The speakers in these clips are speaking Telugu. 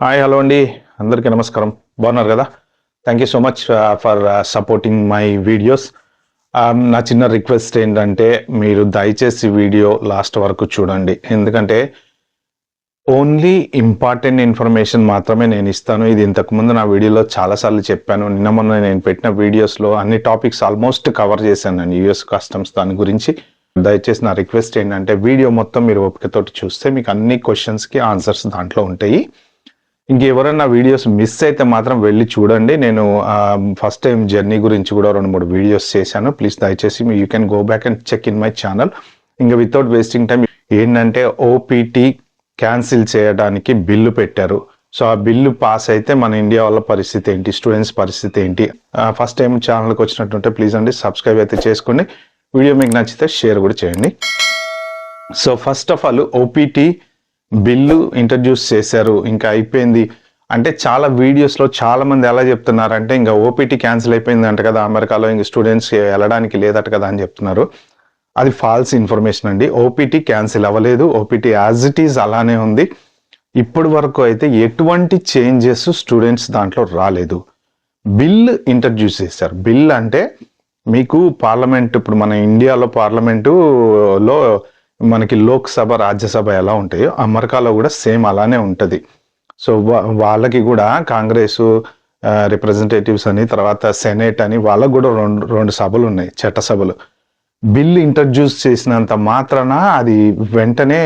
హాయ్ హలో అండి, అందరికీ నమస్కారం. బాగున్నారు కదా? Thank you so much for supporting my videos. నా చిన్న రిక్వెస్ట్ ఏంటంటే మీరు దయచేసి వీడియో లాస్ట్ వరకు చూడండి. ఎందుకంటే ఓన్లీ ఇంపార్టెంట్ ఇన్ఫర్మేషన్ మాత్రమే నేను ఇస్తాను. ఇది ఇంతకుముందు నా వీడియోలో చాలాసార్లు చెప్పాను. నిన్న మొన్న నేను పెట్టిన వీడియోస్లో అన్ని టాపిక్స్ ఆల్మోస్ట్ కవర్ చేశాను నేను, యూఎస్ కస్టమ్స్ దాని గురించి. దయచేసి నా రిక్వెస్ట్ ఏంటంటే వీడియో మొత్తం మీరు ఓపికతోటి చూస్తే మీకు అన్ని క్వశ్చన్స్కి ఆన్సర్స్ దాంట్లో ఉంటాయి. ఇంకెవరైనా వీడియోస్ మిస్ అయితే మాత్రం వెళ్ళి చూడండి. నేను ఫస్ట్ టైం జర్నీ గురించి కూడా 2-3 వీడియోస్ చేశాను. ప్లీజ్ దయచేసి you can go back and check in my channel. ఇంకా వితౌట్ వేస్టింగ్ టైం ఏంటంటే ఓపీటీ క్యాన్సిల్ చేయడానికి బిల్లు పెట్టారు. సో ఆ బిల్లు పాస్ అయితే మన ఇండియా వాళ్ళ పరిస్థితి ఏంటి, స్టూడెంట్స్ పరిస్థితి ఏంటి? ఫస్ట్ టైం ఛానల్కి వచ్చినట్టుంటే ప్లీజ్ అండి సబ్స్క్రైబ్ అయితే చేసుకోండి. వీడియో మీకు నచ్చితే షేర్ కూడా చేయండి. So first of all OPT bill introduce చేశారు, ఇంకా అయిపోయింది అంటే చాలా వీడియోస్లో చాలా మంది ఎలా చెప్తున్నారంటే ఇంకా ఓపీటీ క్యాన్సిల్ అయిపోయింది అంట కదా అమెరికాలో, ఇంక స్టూడెంట్స్ వెళ్ళడానికి లేదట కదా అని చెప్తున్నారు. అది ఫాల్స్ ఇన్ఫర్మేషన్ అండి. ఓపీటీ క్యాన్సిల్ అవ్వలేదు. ఓపీటీ యాజ్ ఇట్ ఈజ్ అలానే ఉంది. ఇప్పటి వరకు అయితే ఎటువంటి చేంజెస్ స్టూడెంట్స్ దాంట్లో రాలేదు. బిల్ ఇంట్రడ్యూస్ చేశారు. బిల్ అంటే మీకు పార్లమెంట్, ఇప్పుడు మన ఇండియాలో పార్లమెంటులో మనకి లోక్సభ రాజ్యసభ ఎలా ఉంటాయో అమెరికాలో కూడా సేమ్ అలానే ఉంటుంది. సో వాళ్ళకి కూడా కాంగ్రెస్ రిప్రజెంటేటివ్స్ అని, తర్వాత సెనేట్ అని, వాళ్ళకు కూడా రెండు సభలు ఉన్నాయి, చట్టసభలు. బిల్ ఇంట్రడ్యూస్ చేసినంత మాత్రాన అది వెంటనే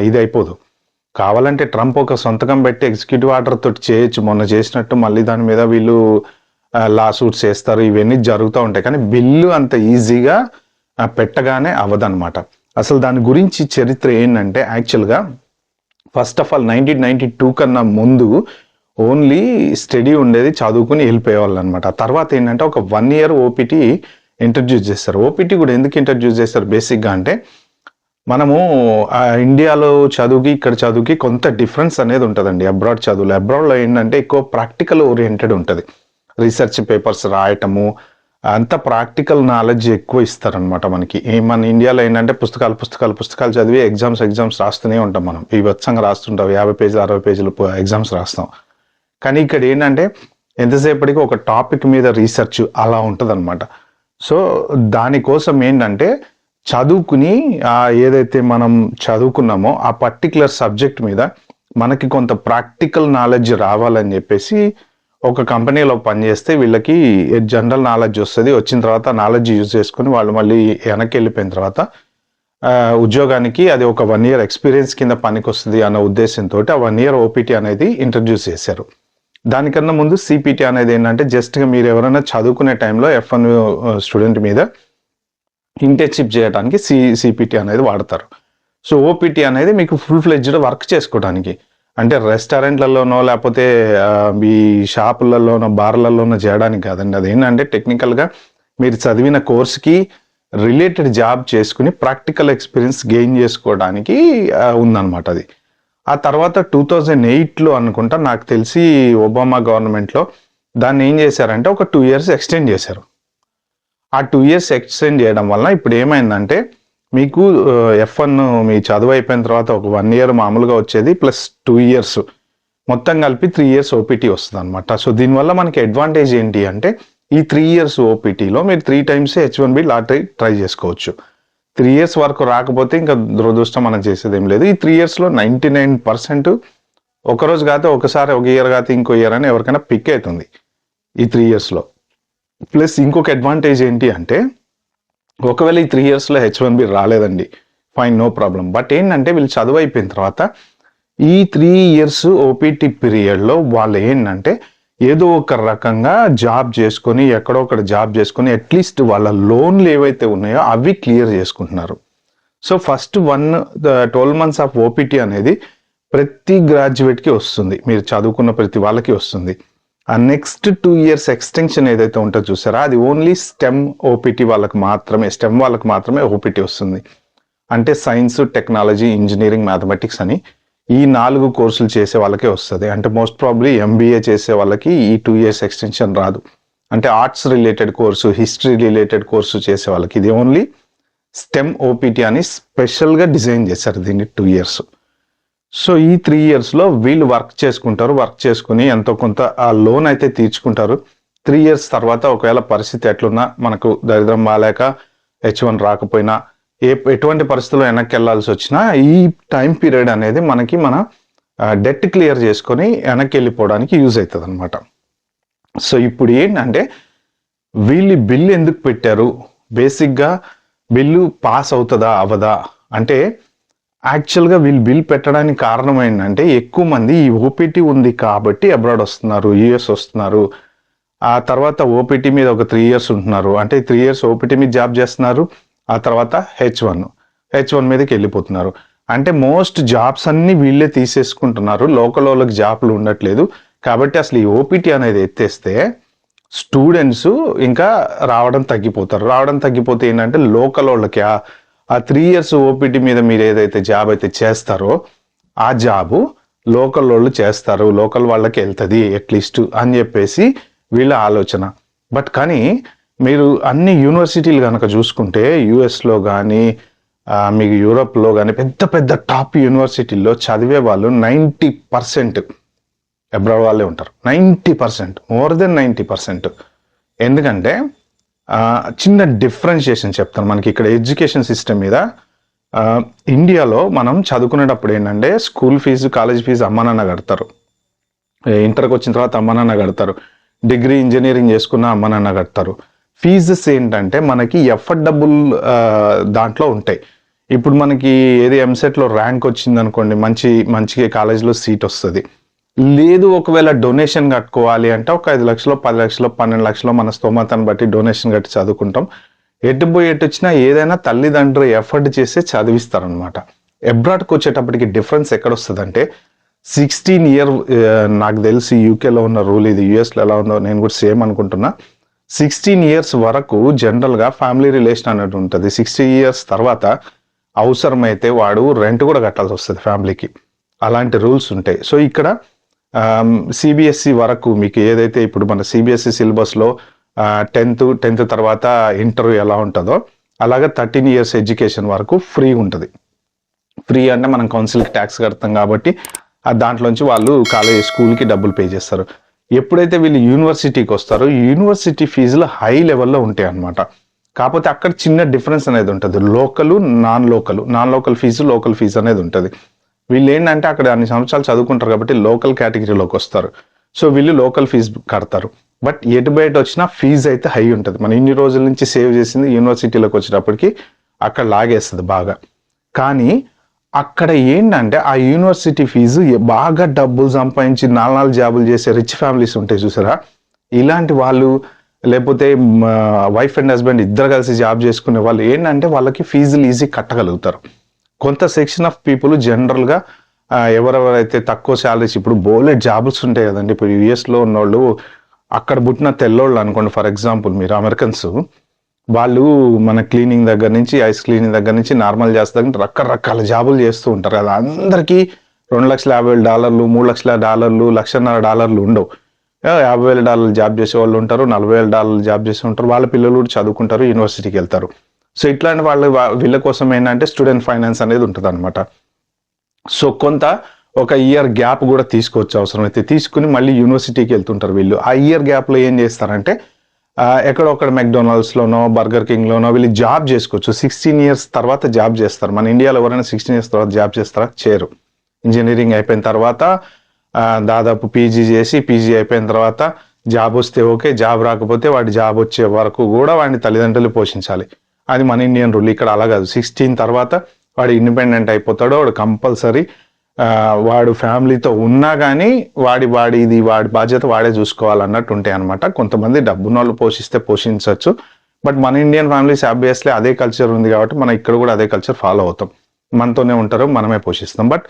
ఇది అయిపోదు. కావాలంటే ట్రంప్ ఒక సంతకం పెట్టి ఎగ్జిక్యూటివ్ ఆర్డర్ తోటి చేయొచ్చు, మొన్న చేసినట్టు. మళ్ళీ దాని మీద వీళ్ళు లా సూట్స్ చేస్తారు, ఇవన్నీ జరుగుతూ ఉంటాయి. కానీ బిల్లు అంత ఈజీగా పెట్టగానే అవ్వదన్నమాట. అసలు దాని గురించి చరిత్ర ఏంటంటే యాక్చువల్గా ఫస్ట్ ఆఫ్ ఆల్ 1992 కన్నా ముందు ఓన్లీ స్టడీ ఉండేది, చదువుకుని వెళ్ళిపోయేవాళ్ళు అనమాట. ఆ తర్వాత ఏంటంటే ఒక 1 year ఓపీటీ ఇంట్రడ్యూస్ చేస్తారు. ఓపీటీ కూడా ఎందుకు ఇంట్రడ్యూస్ చేస్తారు బేసిక్గా అంటే మనము ఇండియాలో చదువుకి ఇక్కడ చదువుకి కొంత డిఫరెన్స్ అనేది ఉంటుందండి. అబ్రాడ్ చదువులు, అబ్రాడ్లో ఏంటంటే ఎక్కువ ప్రాక్టికల్ ఓరియంటెడ్ ఉంటుంది. రీసెర్చ్ పేపర్స్ రాయటము, అంత ప్రాక్టికల్ నాలెడ్జ్ ఎక్కువ ఇస్తారనమాట మనకి. మన ఇండియాలో ఏంటంటే పుస్తకాలు చదివి ఎగ్జామ్స్ రాస్తూనే ఉంటాం మనం. బీభత్సంగా రాస్తుంటాం, 50 పేజీలు 60 పేజీలు ఎగ్జామ్స్ రాస్తాం. కానీ ఇక్కడ ఏంటంటే ఎంతసేపటికి ఒక టాపిక్ మీద రీసెర్చ్ అలా ఉంటుంది అనమాట. సో దానికోసం ఏంటంటే చదువుకుని ఏదైతే మనం చదువుకున్నామో ఆ పర్టికులర్ సబ్జెక్ట్ మీద మనకి కొంత ప్రాక్టికల్ నాలెడ్జ్ రావాలని చెప్పేసి ఒక కంపెనీలో పనిచేస్తే వీళ్ళకి జనరల్ నాలెడ్జ్ వస్తుంది. వచ్చిన తర్వాత నాలెడ్జ్ యూజ్ చేసుకుని వాళ్ళు మళ్ళీ వెనక్కి వెళ్ళిపోయిన తర్వాత ఉద్యోగానికి అది ఒక 1 year ఎక్స్పీరియన్స్ కింద పనికి వస్తుంది అన్న ఉద్దేశంతో ఆ 1 year ఓపీటీ అనేది ఇంట్రడ్యూస్ చేశారు. దానికన్నా ముందు సిపిటి అనేది ఏంటంటే జస్ట్గా మీరు ఎవరైనా చదువుకునే టైంలో F1 స్టూడెంట్ మీద ఇంటర్న్షిప్ చేయడానికి సిపిటి అనేది వాడతారు. సో ఓపీటీ అనేది మీకు ఫుల్ ఫ్లెడ్జ్డ్ వర్క్ చేసుకోవడానికి, అంటే రెస్టారెంట్లలోనో లేకపోతే ఈ షాపులలోనో బార్లలోనో చేయడానికి కాదండి. అదేంటంటే టెక్నికల్గా మీరు చదివిన కోర్స్కి రిలేటెడ్ జాబ్ చేసుకుని ప్రాక్టికల్ ఎక్స్పీరియన్స్ గెయిన్ చేసుకోవడానికి ఉందన్నమాట అది. ఆ తర్వాత 2008లో అనుకుంటా నాకు తెలిసి ఒబామా గవర్నమెంట్లో దాన్ని ఏం చేశారంటే ఒక 2 years ఎక్స్టెండ్ చేశారు. ఆ 2 years ఎక్స్టెండ్ చేయడం వల్ల ఇప్పుడు ఏమైందంటే మీకు F1 మీ చదువు అయిపోయిన తర్వాత ఒక 1 year మామూలుగా వచ్చేది ప్లస్ 2 years మొత్తం కలిపి 3 years ఓపీటీ వస్తుంది అనమాట. సో దీనివల్ల మనకి అడ్వాంటేజ్ ఏంటి అంటే ఈ 3 years ఓపీటీలో మీరు 3 times H1B లాటరీ ట్రై చేసుకోవచ్చు. 3 years వరకు రాకపోతే ఇంకా దురదృష్టం మనం చేసేది ఏం లేదు. ఈ 3 yearsలో 99% ఒకరోజు కాదు, ఒకసారి ఒక ఇయర్ కాదు ఇంకో ఇయర్ అని ఎవరికైనా పిక్ అవుతుంది ఈ 3 yearsలో. ప్లస్ ఇంకొక అడ్వాంటేజ్ ఏంటి అంటే ఒకవేళ ఈ 3 yearsలో H1B రాలేదండి, ఫైన్, నో ప్రాబ్లం. బట్ ఏంటంటే వీళ్ళు చదువు అయిపోయిన తర్వాత ఈ 3 years ఓపీటీ పీరియడ్లో వాళ్ళు ఏంటంటే ఏదో ఒక రకంగా జాబ్ చేసుకొని ఎక్కడో ఒకటి జాబ్ చేసుకొని అట్లీస్ట్ వాళ్ళ లోన్లు ఏవైతే ఉన్నాయో అవి క్లియర్ చేసుకుంటున్నారు. So first 12 months of OPT అనేది ప్రతి గ్రాడ్యుయేట్కి వస్తుంది, మీరు చదువుకున్న ప్రతి వాళ్ళకి వస్తుంది. ఆ నెక్స్ట్ 2 years ఎక్స్టెన్షన్ ఏదైతే ఉంటుందో చూసారా, అది ఓన్లీ స్టెమ్ ఓపీటీ వాళ్ళకి మాత్రమే, స్టెమ్ వాళ్ళకి మాత్రమే ఓపీటీ వస్తుంది. అంటే సైన్స్, టెక్నాలజీ, ఇంజనీరింగ్, మ్యాథమెటిక్స్ అని ఈ 4 కోర్సులు చేసే వాళ్ళకే వస్తుంది. అంటే మోస్ట్ ప్రాబ్లీ MBA చేసే వాళ్ళకి ఈ 2 years ఎక్స్టెన్షన్ రాదు. అంటే arts related course, history related course చేసే వాళ్ళకి ఇది ఓన్లీ స్టెమ్ ఓపీటీ అని స్పెషల్గా డిజైన్ చేశారు దీన్ని 2 years. సో ఈ 3 ఇయర్స్లో వీళ్ళు వర్క్ చేసుకుని ఎంతో కొంత ఆ లోన్ అయితే తీర్చుకుంటారు. 3 ఇయర్స్ తర్వాత ఒకవేళ పరిస్థితి ఎట్లున్నా, మనకు దరిద్రం బాలేక H1 రాకపోయినా, ఎటువంటి పరిస్థితుల్లో వెనక్కి వెళ్ళాల్సి వచ్చినా ఈ టైం పీరియడ్ అనేది మనకి మన డెట్ క్లియర్ చేసుకొని వెనక్కి వెళ్ళిపోవడానికి యూజ్ అవుతుంది అనమాట. సో ఇప్పుడు ఏంటంటే వీళ్ళు బిల్లు ఎందుకు పెట్టారు, బేసిక్గా బిల్లు పాస్ అవుతుందా అవ్వదా అంటే, యాక్చువల్గా వీళ్ళు బిల్ పెట్టడానికి కారణం ఏంటంటే ఎక్కువ మంది ఈ ఓపీటీ ఉంది కాబట్టి అబ్రాడ్ వస్తున్నారు, యుఎస్ వస్తున్నారు. ఆ తర్వాత ఓపీటీ మీద ఒక 3 ఇయర్స్ ఉంటున్నారు, అంటే 3 ఇయర్స్ ఓపీటీ మీద జాబ్ చేస్తున్నారు. ఆ తర్వాత హెచ్1 మీదకి వెళ్ళిపోతున్నారు. అంటే మోస్ట్ జాబ్స్ అన్ని వీళ్ళే తీసేసుకుంటున్నారు, లోకల్ వాళ్ళకి జాబ్లు ఉండట్లేదు. కాబట్టి అసలు ఈ ఓపీటీ అనేది ఎత్తేస్తే స్టూడెంట్స్ ఇంకా రావడం తగ్గిపోతే ఏంటంటే లోకల్ వాళ్ళకి ఆ 3 ఇయర్స్ ఓపీటీ మీద మీరు ఏదైతే జాబ్ అయితే చేస్తారో ఆ జాబు లోకల్ వాళ్ళు చేస్తారు, లోకల్ వాళ్ళకి వెళ్తుంది అట్లీస్ట్ అని చెప్పేసి వీళ్ళ ఆలోచన. బట్ కానీ మీరు అన్ని యూనివర్సిటీలు కనుక చూసుకుంటే యుఎస్లో కానీ మీకు యూరోప్లో కానీ పెద్ద పెద్ద టాప్ యూనివర్సిటీల్లో చదివే వాళ్ళు 90% అబ్రాడ్ వాళ్ళే ఉంటారు. 90%, మోర్ దెన్ 90%. ఎందుకంటే చిన్న డిఫరెన్షియేషన్ చెప్తాను. మనకి ఇక్కడ ఎడ్యుకేషన్ సిస్టమ్ మీద ఇండియాలో మనం చదువుకునేటప్పుడు ఏంటంటే స్కూల్ ఫీజు, కాలేజ్ ఫీజు అమ్మ నాన్న కడతారు, ఇంటర్కి వచ్చిన తర్వాత అమ్మ నాన్న కడతారు, డిగ్రీ ఇంజనీరింగ్ చేసుకున్న అమ్మ నాన్న కడతారు. ఫీజెస్ ఏంటంటే మనకి ఎఫర్ట్ డబ్బుల్ దాంట్లో ఉంటాయి. ఇప్పుడు మనకి ఏది ఎంసెట్లో ర్యాంక్ వచ్చింది అనుకోండి, మంచి కాలేజ్లో సీట్ వస్తుంది. లేదు ఒకవేళ డొనేషన్ కట్టుకోవాలి అంటే ఒక 5 లక్షలు, 10 లక్షలు, 12 లక్షలు మన స్తోమతను బట్టి డొనేషన్ కట్టి చదువుకుంటాం. ఎటు వచ్చినా ఏదైనా తల్లిదండ్రులు ఎఫర్ట్ చేసి చదివిస్తారనమాట. అబ్రాడ్కి వచ్చేటప్పటికి డిఫరెన్స్ ఎక్కడ వస్తుందంటే 16 ఇయర్, నాకు తెలిసి యూకేలో ఉన్న రూల్ ఇది, యూఎస్లో ఎలా ఉందో నేను కూడా సేమ్ అనుకుంటున్నా. 16 ఇయర్స్ వరకు జనరల్గా ఫ్యామిలీ రిలేషన్ అనేది ఉంటుంది. 60 ఇయర్స్ తర్వాత అవసరమైతే వాడు రెంట్ కూడా కట్టాల్సి వస్తుంది ఫ్యామిలీకి, అలాంటి రూల్స్ ఉంటాయి. సో ఇక్కడ సిబిఎస్ఈ వరకు మీకు ఏదైతే ఇప్పుడు మన సిబిఎస్ఈ సిలబస్లో 10th తర్వాత ఇంటర్ ఎలా ఉంటుందో అలాగా 13 ఇయర్స్ ఎడ్యుకేషన్ వరకు ఫ్రీ ఉంటుంది. ఫ్రీ అంటే మనం కౌన్సిల్కి ట్యాక్స్ కడతాం కాబట్టి దాంట్లోంచి వాళ్ళు కాలేజ్ స్కూల్కి డబ్బులు పే చేస్తారు. ఎప్పుడైతే వీళ్ళు యూనివర్సిటీకి వస్తారో యూనివర్సిటీ ఫీజులు హై లెవెల్లో ఉంటాయి అన్నమాట. కాకపోతే అక్కడ చిన్న డిఫరెన్స్ అనేది ఉంటుంది, non local fees, local fees అనేది ఉంటుంది. వీళ్ళు ఏంటంటే అక్కడ అన్ని సంవత్సరాలు చదువుకుంటారు కాబట్టి లోకల్ కేటగిరీలోకి వస్తారు. సో వీళ్ళు లోకల్ ఫీజు కడతారు. బట్ ఎటు బయట వచ్చినా ఫీజు అయితే హై ఉంటుంది. మనం ఇన్ని రోజుల నుంచి సేవ్ చేసింది యూనివర్సిటీలోకి వచ్చేటప్పటికి అక్కడ లాగేస్తుంది బాగా. కానీ అక్కడ ఏంటంటే ఆ యూనివర్సిటీ ఫీజు బాగా డబ్బులు సంపాదించి 4 జాబులు చేసే రిచ్ ఫ్యామిలీస్ ఉంటాయి చూసారా, ఇలాంటి వాళ్ళు లేకపోతే వైఫ్ అండ్ హస్బెండ్ ఇద్దరు కలిసి జాబ్ చేసుకునే వాళ్ళు ఏంటంటే వాళ్ళకి ఫీజులు ఈజీ కట్టగలుగుతారు. కొంత సెక్షన్ ఆఫ్ పీపుల్ జనరల్గా ఎవరెవరైతే తక్కువ శాలరీస్, ఇప్పుడు బోలెడ్ జాబ్స్ ఉంటాయి కదండి. ఇప్పుడు యుఎస్లో ఉన్నోళ్ళు అక్కడ పుట్టిన తెల్లోళ్ళు అనుకోండి, ఫర్ ఎగ్జాంపుల్ మీరు అమెరికన్స్, వాళ్ళు మన క్లీనింగ్ దగ్గర నుంచి, ఐస్ క్లీనింగ్ దగ్గర నుంచి, నార్మల్ చేస్తే రకరకాల జాబులు చేస్తూ ఉంటారు కదా. అందరికీ $250,000, $300,000, $1,50,000 ఉండవు. $50,000 జాబ్ చేసే వాళ్ళు ఉంటారు, $40,000 జాబ్ చేసే ఉంటారు. వాళ్ళ పిల్లలు కూడా చదువుకుంటారు, యూనివర్సిటీకి వెళ్తారు. సో ఇట్లాంటి వీళ్ళ కోసం ఏంటంటే స్టూడెంట్ ఫైనాన్స్ అనేది ఉంటుంది అనమాట. సో కొంత ఒక ఇయర్ గ్యాప్ కూడా తీసుకోవచ్చు, అవసరమైతే తీసుకుని మళ్ళీ యూనివర్సిటీకి వెళ్తుంటారు వీళ్ళు. ఆ ఇయర్ గ్యాప్లో ఏం చేస్తారంటే ఎక్కడొక్కడ మెక్డొనాల్డ్స్లోనో, బర్గర్ కింగ్లోనో వీళ్ళు జాబ్ చేసుకోవచ్చు. 16 ఇయర్స్ తర్వాత జాబ్ చేస్తారు. మన ఇండియాలో ఎవరైనా 16 ఇయర్స్ తర్వాత జాబ్ చేస్తారా? చేయరు. ఇంజనీరింగ్ అయిపోయిన తర్వాత దాదాపు పీజీ అయిపోయిన తర్వాత జాబ్ వస్తే ఓకే, జాబ్ రాకపోతే వాడి జాబ్ వచ్చే వరకు కూడా వాడిని తల్లిదండ్రులు పోషించాలి. అది మన ఇండియన్ రూల్. ఇక్కడ అలా కాదు. 16 తర్వాత వాడు ఇండిపెండెంట్ అయిపోతాడో వాడు కంపల్సరీ వాడు ఫ్యామిలీతో ఉన్నా కానీ వాడి బాధ్యత వాడే చూసుకోవాలన్నట్టు ఉంటాయి అనమాట. కొంతమంది డబ్బున్న వాళ్ళు పోషిస్తే పోషించవచ్చు. బట్ మన ఇండియన్ ఫ్యామిలీస్ ఆబ్వియస్లీ అదే కల్చర్ ఉంది కాబట్టి మనం ఇక్కడ కూడా అదే కల్చర్ ఫాలో అవుతాం. మనతోనే ఉంటారు, మనమే పోషిస్తాం. బట్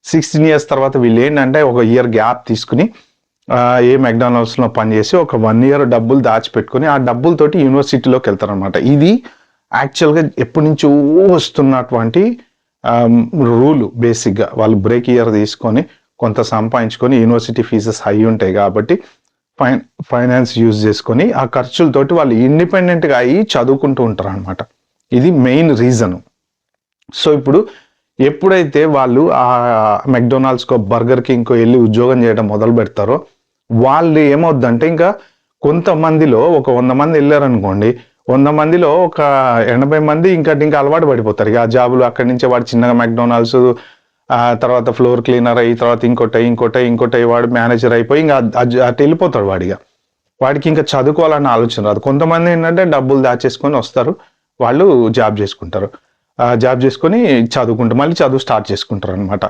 16 ఇయర్స్ తర్వాత వీళ్ళు ఏంటంటే ఒక ఇయర్ గ్యాప్ తీసుకుని ఏ మెక్డానల్డ్స్లో పనిచేసి ఒక 1 ఇయర్ డబ్బులు దాచిపెట్టుకుని ఆ డబ్బులతోటి యూనివర్సిటీలోకి వెళ్తారనమాట. ఇది యాక్చువల్గా ఎప్పటి నుంచో వస్తున్నటువంటి రూలు. బేసిక్గా వాళ్ళు బ్రేక్ ఇయర్ తీసుకొని కొంత సంపాదించుకొని, యూనివర్సిటీ ఫీజెస్ హై ఉంటాయి కాబట్టి ఫైనాన్స్ యూజ్ చేసుకొని ఆ ఖర్చులతోటి వాళ్ళు ఇండిపెండెంట్గా అయ్యి చదువుకుంటూ ఉంటారు అనమాట. ఇది మెయిన్ రీజను. సో ఇప్పుడు ఎప్పుడైతే వాళ్ళు ఆ మెక్డొనాల్డ్స్కో బర్గర్ కింగ్కో వెళ్ళి ఉద్యోగం చేయడం మొదలు పెడతారో వాళ్ళు ఏమవుద్దంటే ఇంకా కొంతమందిలో ఒక 100 మంది వెళ్ళారనుకోండి, 100 మందిలో ఒక 80 మంది ఇంకా అలవాటు పడిపోతారు. ఇక ఆ జాబులు అక్కడి నుంచే వాడు చిన్నగా మెక్డొనాల్డ్స్ తర్వాత ఫ్లోర్ క్లీనర్ అయ్యి తర్వాత ఇంకోటి వాడు మేనేజర్ అయిపోయి ఇంకా అటు వెళ్ళిపోతాడు వాడిగా. వాడికి ఇంకా చదువుకోవాలన్న ఆలోచన రాదు. కొంతమంది ఏంటంటే డబ్బులు దాచేసుకొని వస్తారు, వాళ్ళు జాబ్ చేసుకుంటారు, జాబ్ చేసుకొని చదువుకుంటారు, మళ్ళీ చదువు స్టార్ట్ చేసుకుంటారు అనమాట.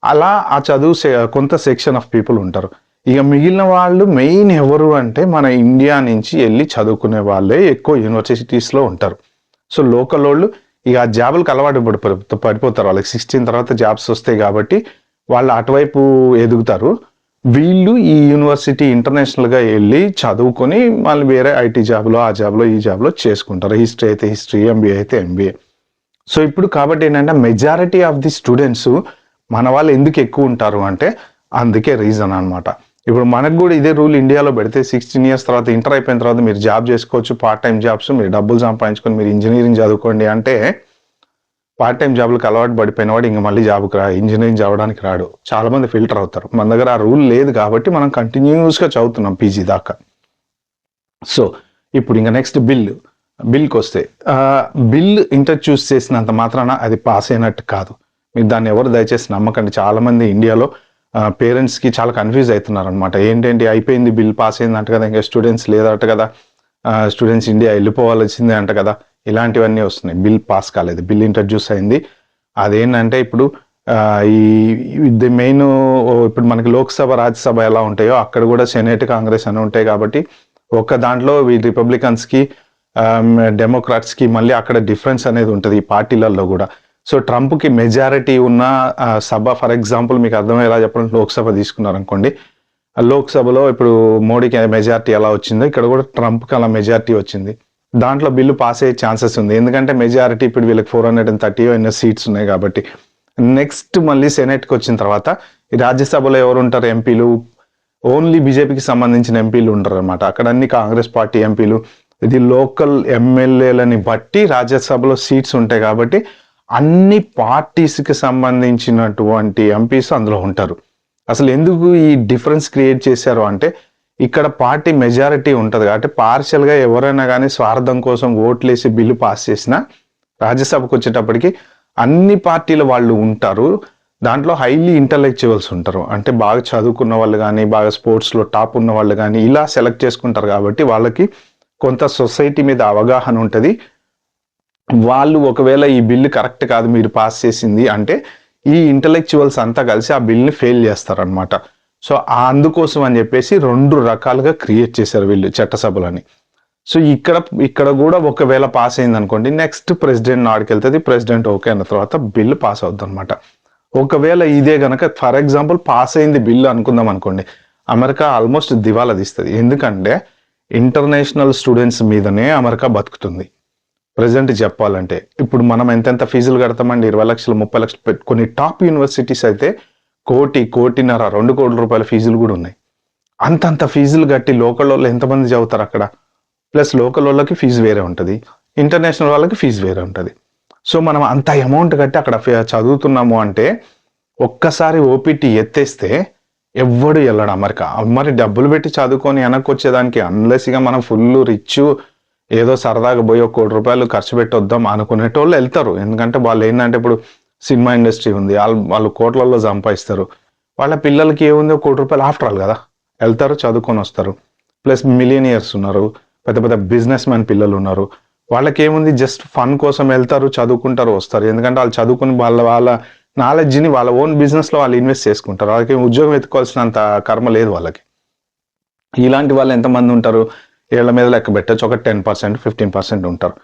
అలా ఆ చదువు కొంత సెక్షన్ ఆఫ్ పీపుల్ ఉంటారు. ఇక మిగిలిన వాళ్ళు మెయిన్ ఎవరు అంటే మన ఇండియా నుంచి వెళ్ళి చదువుకునే వాళ్ళే ఎక్కువ యూనివర్సిటీస్లో ఉంటారు. సో లోకల్ వాళ్ళు ఇక ఆ జాబులకు అలవాటు పడిపోతారు. వాళ్ళకి 16 తర్వాత జాబ్స్ వస్తాయి కాబట్టి వాళ్ళు అటువైపు ఎదుగుతారు. వీళ్ళు ఈ యూనివర్సిటీ ఇంటర్నేషనల్గా వెళ్ళి చదువుకొని మళ్ళీ వేరే ఐటీ జాబ్లో ఆ జాబ్లో ఈ జాబ్లో చేసుకుంటారు. హిస్టరీ అయితే హిస్టరీ, ఎంబీఏ అయితే ఎంబీఏ. సో ఇప్పుడు కాబట్టి ఏంటంటే మెజారిటీ ఆఫ్ ది స్టూడెంట్స్ మన వాళ్ళు ఎందుకు ఎక్కువ ఉంటారు అంటే అందుకే రీజన్ అనమాట. ఇప్పుడు మనకు కూడా ఇదే రూల్ ఇండియాలో పెడితే 16 ఇయర్స్ తర్వాత ఇంటర్ అయిపోయిన తర్వాత మీరు జాబ్ చేసుకోవచ్చు, పార్ట్ టైం జాబ్స్, మీరు డబ్బులు సంపాదించుకొని మీరు ఇంజనీరింగ్ చదువుకోండి అంటే పార్ట్ టైం జాబ్లకు అలవాటు పడిపోయిన వాడు ఇంకా మళ్ళీ జాబ్కి ఇంజనీరింగ్ చదవడానికి రాడు. చాలా మంది ఫిల్టర్ అవుతారు. మన దగ్గర ఆ రూల్ లేదు కాబట్టి మనం కంటిన్యూస్గా చదువుతున్నాం పీజీ దాకా. సో ఇప్పుడు ఇంకా నెక్స్ట్ బిల్కి వస్తే బిల్ ఇంట్రడ్యూస్ చేసినంత మాత్రాన అది పాస్ అయినట్టు కాదు. మీరు దాన్ని ఎవరు దయచేసి నమ్మకండి. చాలా మంది ఇండియాలో పేరెంట్స్కి చాలా కన్ఫ్యూజ్ అవుతున్నారు అనమాట. ఏంటంటే అయిపోయింది, బిల్ పాస్ అయింది అంట కదా, ఇంకా స్టూడెంట్స్ లేదట కదా, స్టూడెంట్స్ ఇండియా వెళ్ళిపోవాల్సిందే అంట కదా, ఇలాంటివన్నీ వస్తున్నాయి. బిల్ పాస్ కాలేదు, బిల్ ఇంట్రడ్యూస్ అయింది. అదేంటంటే ఇప్పుడు ఈ మెయిన్ ఇప్పుడు మనకి లోక్సభ రాజ్యసభ ఎలా ఉంటాయో అక్కడ కూడా సెనేట్ కాంగ్రెస్ అని ఉంటాయి కాబట్టి ఒక దాంట్లో రిపబ్లికన్స్కి డెమోక్రాట్స్కి మళ్ళీ అక్కడ డిఫరెన్స్ అనేది ఉంటుంది ఈ పార్టీలలో కూడా. సో ట్రంప్కి మెజారిటీ ఉన్న సభ, ఫర్ ఎగ్జాంపుల్ మీకు అర్థమయ్యేలా చెప్పడం, లోక్సభ తీసుకున్నారు అనుకోండి. లోక్సభలో ఇప్పుడు మోడీకి మెజారిటీ ఎలా వచ్చిందో ఇక్కడ కూడా ట్రంప్కి అలా మెజారిటీ వచ్చింది. దాంట్లో బిల్లు పాస్ అయ్యే ఛాన్సెస్ ఉంది. ఎందుకంటే మెజారిటీ ఇప్పుడు వీళ్ళకి 430 ఎన్నో సీట్స్ ఉన్నాయి కాబట్టి. నెక్స్ట్ మళ్ళీ సెనెట్కి వచ్చిన తర్వాత ఈ రాజ్యసభలో ఎవరు ఉంటారు ఎంపీలు, ఓన్లీ బీజేపీకి సంబంధించిన ఎంపీలు ఉంటారు అనమాట. అక్కడ అన్ని కాంగ్రెస్ పార్టీ ఎంపీలు. ఇది లోకల్ ఎమ్మెల్యేలని బట్టి రాజ్యసభలో సీట్స్ ఉంటాయి కాబట్టి అన్ని పార్టీస్కి సంబంధించినటువంటి ఎంపీస్ అందులో ఉంటారు. అసలు ఎందుకు ఈ డిఫరెన్స్ క్రియేట్ చేశారు అంటే ఇక్కడ పార్టీ మెజారిటీ ఉంటుంది కాబట్టి పార్షియల్గా ఎవరైనా కానీ స్వార్థం కోసం ఓట్లేసి బిల్లు పాస్ చేసినా రాజ్యసభకు వచ్చేటప్పటికి అన్ని పార్టీల వాళ్ళు ఉంటారు. దాంట్లో హైలీ ఇంటలెక్చువల్స్ ఉంటారు, అంటే బాగా చదువుకున్న వాళ్ళు కానీ బాగా స్పోర్ట్స్లో టాప్ ఉన్న వాళ్ళు కానీ ఇలా సెలెక్ట్ చేసుకుంటారు కాబట్టి వాళ్ళకి కొంత సొసైటీ మీద అవగాహన ఉంటుంది. వాళ్ళు ఒకవేళ ఈ బిల్లు కరెక్ట్ కాదు మీరు పాస్ చేసింది అంటే ఈ ఇంటలెక్చువల్స్ అంతా కలిసి ఆ బిల్ని ఫెయిల్ చేస్తారనమాట. సో అందుకోసం అని చెప్పేసి 2 రకాలుగా క్రియేట్ చేశారు వీళ్ళు చట్టసభలని. సో ఇక్కడ కూడా ఒకవేళ పాస్ అయింది అనుకోండి, నెక్స్ట్ ప్రెసిడెంట్ నాడికి వెళ్తుంది, ప్రెసిడెంట్ ఓకే అన్న తర్వాత బిల్లు పాస్ అవుతుంది అనమాట. ఒకవేళ ఇదే గనక ఫర్ ఎగ్జాంపుల్ పాస్ అయింది బిల్లు అనుకుందాం అనుకోండి, అమెరికా ఆల్మోస్ట్ దివాలా తీస్తుంది. ఎందుకంటే ఇంటర్నేషనల్ స్టూడెంట్స్ మీదనే అమెరికా బతుకుతుంది. ప్రజెంట్ చెప్పాలంటే ఇప్పుడు మనం ఎంతెంత ఫీజులు కడతామండి, 20 లక్షలు 30 లక్షలు. కొన్ని టాప్ యూనివర్సిటీస్ అయితే 1 కోటి 2 కోట్ల రూపాయల ఫీజులు కూడా ఉన్నాయి. అంతంత ఫీజులు కట్టి లోకల్ వాళ్ళు ఎంతమంది చదువుతారు అక్కడ. ప్లస్ లోకల్ వాళ్ళకి ఫీజు వేరే ఉంటుంది, ఇంటర్నేషనల్ వాళ్ళకి ఫీజు వేరే ఉంటుంది. సో మనం అంత అమౌంట్ కట్టి అక్కడ చదువుతున్నాము అంటే ఒక్కసారి ఓపీటీ ఎత్తేస్తే ఎవ్వడు వెళ్ళడు అమెరికా. మరి డబ్బులు పెట్టి చదువుకొని వెనక్కి వచ్చేదానికి అన్లెస్గా మనం ఫుల్ రిచ్ ఏదో సరదాగా పోయి 1 కోటి రూపాయలు ఖర్చు పెట్టి వద్దాం అనుకునేటోళ్ళు వెళ్తారు. ఎందుకంటే వాళ్ళు ఏంటంటే ఇప్పుడు సినిమా ఇండస్ట్రీ ఉంది, వాళ్ళు కోట్లలో సంపాదిస్తారు. వాళ్ళ పిల్లలకి ఏముంది 1 కోటి రూపాయలు ఆఫ్టర్ ఆల్ కదా, వెళ్తారు చదువుకొని వస్తారు. ప్లస్ మిలియనియర్స్ ఉన్నారు, పెద్ద పెద్ద బిజినెస్ మ్యాన్ పిల్లలు ఉన్నారు. వాళ్ళకి ఏముంది జస్ట్ ఫన్ కోసం వెళ్తారు, చదువుకుంటారు, వస్తారు. ఎందుకంటే వాళ్ళు చదువుకుని వాళ్ళ నాలెడ్జ్ని వాళ్ళ ఓన్ బిజినెస్లో వాళ్ళు ఇన్వెస్ట్ చేసుకుంటారు. వాళ్ళకి ఉద్యోగం ఎత్తుకోవాల్సినంత కర్మ లేదు వాళ్ళకి. ఇలాంటి వాళ్ళు ఎంతమంది ఉంటారు, ఏళ్ల మీద లెక్క పెట్టచ్చు, ఒక 10% 15% ఉంటారు.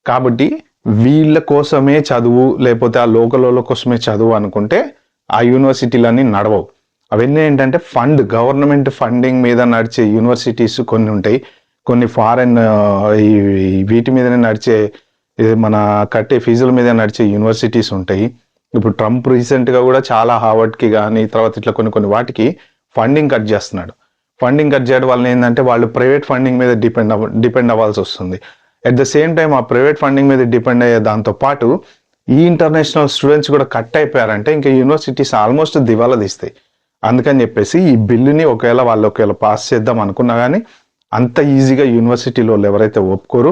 కాబట్టి వీళ్ళ కోసమే చదువు, లేకపోతే ఆ లోకల్ వాళ్ళ కోసమే చదువు అనుకుంటే ఆ యూనివర్సిటీలన్నీ నడవవు. అవన్నీ ఏంటంటే గవర్నమెంట్ ఫండింగ్ మీద నడిచే యూనివర్సిటీస్ కొన్ని ఉంటాయి, కొన్ని ఫారెన్ వీటి మీదనే నడిచే మన కట్టే ఫీజుల మీద నడిచే యూనివర్సిటీస్ ఉంటాయి. ఇప్పుడు ట్రంప్ రీసెంట్గా కూడా చాలా హార్వర్డ్కి కానీ తర్వాత ఇట్లా కొన్ని వాటికి ఫండింగ్ కట్ చేస్తున్నాడు. ఫండింగ్ కట్ చేయడం వల్ల ఏంటంటే వాళ్ళు ప్రైవేట్ ఫండింగ్ మీద డిపెండ్ అవ్వాల్సి వస్తుంది. అట్ ద సేమ్ టైం ఆ ప్రైవేట్ ఫండింగ్ మీద డిపెండ్ అయ్యే దాంతో పాటు ఈ ఇంటర్నేషనల్ స్టూడెంట్స్ కూడా కట్ అయిపోయారంటే ఇంకా యూనివర్సిటీస్ ఆల్మోస్ట్ దివాలా తీస్తాయి. అందుకని చెప్పేసి ఈ బిల్లుని ఒకవేళ పాస్ చేద్దాం అనుకున్నా కానీ అంత ఈజీగా యూనివర్సిటీలో ఎవరైతే ఒప్పుకోరు.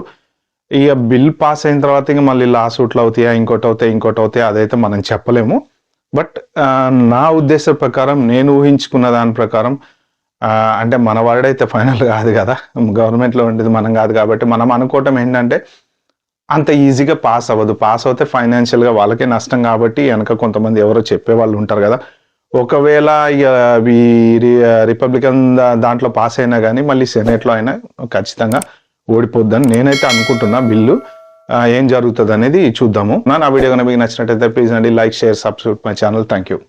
ఇక బిల్ పాస్ అయిన తర్వాత ఇంకా మళ్ళీ లా సూట్లు అవుతాయా, ఇంకోటి అవుతాయా అదైతే మనం చెప్పలేము. బట్ నా ఉద్దేశం ప్రకారం, నేను ఊహించుకున్న దాని ప్రకారం అంటే మన వాడైతే ఫైనల్ కాదు కదా, గవర్నమెంట్లో ఉండేది మనం కాదు కాబట్టి మనం అనుకోవటం ఏంటంటే అంత ఈజీగా పాస్ అవ్వదు. పాస్ అవుతే ఫైనాన్షియల్గా వాళ్ళకే నష్టం కాబట్టి వెనక కొంతమంది ఎవరో చెప్పేవాళ్ళు ఉంటారు కదా. ఒకవేళ రిపబ్లికన్ దాంట్లో పాస్ అయినా కానీ మళ్ళీ సెనేట్లో అయినా ఖచ్చితంగా ఓడిపోద్దని నేనైతే అనుకుంటున్నా. బిల్లు ఏం జరుగుతుంది అనేది చూద్దాము. నా వీడియో కనుక మీకు నచ్చినట్టయితే ప్లీజ్ అండి like, share, subscribe my channel. Thank you.